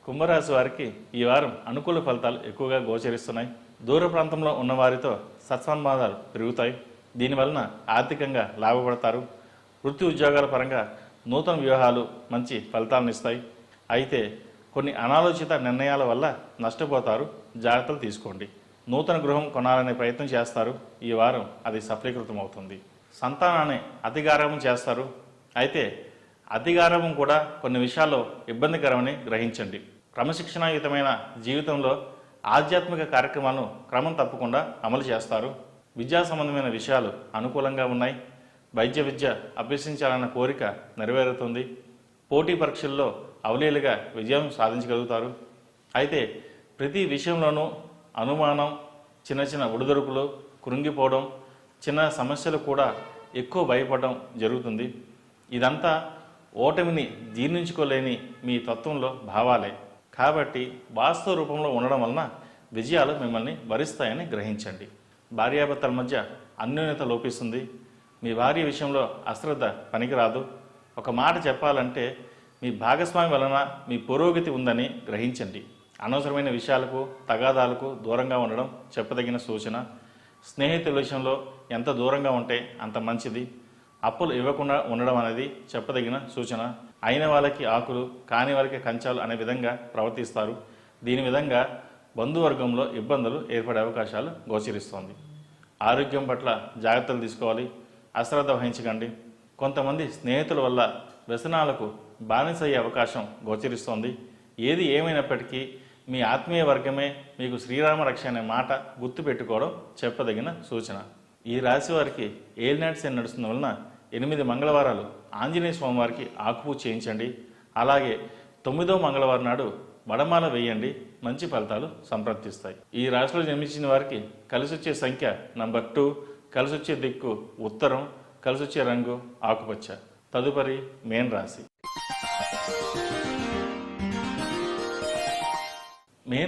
కుంభరాశి వారికి ఈ వారం అనుకూల ఫలితాలు ఎక్కువగా గోచరిస్తున్నాయి. దూర ప్రాంతంలో ఉన్న వారితో సత్సంబంధాలు పెరుగుతాయి. దీనివలన ఆర్థికంగా లాభపడతారు. వృత్తి ఉద్యోగాల పరంగా నూతన వ్యూహాలు మంచి ఫలితాలను ఇస్తాయి. అయితే కొన్ని అనాలోచిత నిర్ణయాల వల్ల నష్టపోతారు. జాగ్రత్తలు తీసుకోండి. నూతన గృహం కొనాలనే ప్రయత్నం చేస్తారు. ఈ వారం అది సఫలీకృతం అవుతుంది. సంతానాన్ని అతిగారాభం చేస్తారు. అయితే అతిగారాభం కూడా కొన్ని విషయాల్లో ఇబ్బందికరమని గ్రహించండి. క్రమశిక్షణాయుతమైన జీవితంలో ఆధ్యాత్మిక కార్యక్రమాలను క్రమం తప్పకుండా అమలు చేస్తారు. విద్యా సంబంధమైన విషయాలు అనుకూలంగా ఉన్నాయి. వైద్య విద్య అభ్యసించాలన్న కోరిక నెరవేరుతుంది. పోటీ పరీక్షల్లో అవలీలుగా విజయం సాధించగలుగుతారు. అయితే ప్రతి విషయంలోనూ అనుమానం, చిన్న చిన్న ఒడిదుడుకులు, కృంగిపోవడం, చిన్న సమస్యలు కూడా ఎక్కువ భయపడడం జరుగుతుంది. ఇదంతా ఓటమిని జీర్ణించుకోలేని మీ తత్వంలో భావాలే. కాబట్టి వాస్తవ రూపంలో ఉండడం వలన విజయాలు మిమ్మల్ని వరిస్తాయని గ్రహించండి. భార్యాభర్తల మధ్య అన్యోన్యత లోపిస్తుంది. మీ భార్య విషయంలో అశ్రద్ధ పనికిరాదు. ఒక మాట చెప్పాలంటే మీ భాగస్వామి వలన మీ పురోగతి ఉందని గ్రహించండి. అనవసరమైన విషయాలకు, తగాదాలకు దూరంగా ఉండడం చెప్పదగిన సూచన. స్నేహితుల విషయంలో ఎంత దూరంగా ఉంటే అంత మంచిది. అప్పులు ఇవ్వకుండా ఉండడం అనేది చెప్పదగిన సూచన. అయిన వాళ్ళకి ఆకులు, కాని వారికి కంచాలు అనే విధంగా ప్రవర్తిస్తారు. దీని విధంగా బంధువర్గంలో ఇబ్బందులు ఏర్పడే అవకాశాలు గోచరిస్తోంది. ఆరోగ్యం పట్ల జాగ్రత్తలు తీసుకోవాలి. అశ్రద్ధ వహించకండి. కొంతమంది స్నేహితుల వల్ల వ్యసనాలకు బానిసయ్యే అవకాశం గోచరిస్తోంది. ఏది ఏమైనప్పటికీ మీ ఆత్మీయ వర్గమే మీకు శ్రీరామ రక్ష అనే మాట గుర్తుపెట్టుకోవడం చెప్పదగిన సూచన. ఈ రాశి వారికి ఏలినాటి శని నడుస్తున్న వలన 8 మంగళవారాలు ఆంజనేయ స్వామి వారికి ఆకుపూజ చేయించండి. అలాగే 9వ మంగళవారం నాడు వడమాల వేయండి. మంచి ఫలితాలు సంప్రాప్తిస్తాయి. ఈ రాశిలో జన్మించిన వారికి కలిసొచ్చే సంఖ్య నంబర్ 2, కలిసొచ్చే దిక్కు ఉత్తరం, కలిసొచ్చే రంగు ఆకుపచ్చ. తదుపరి మేన్ రాశి.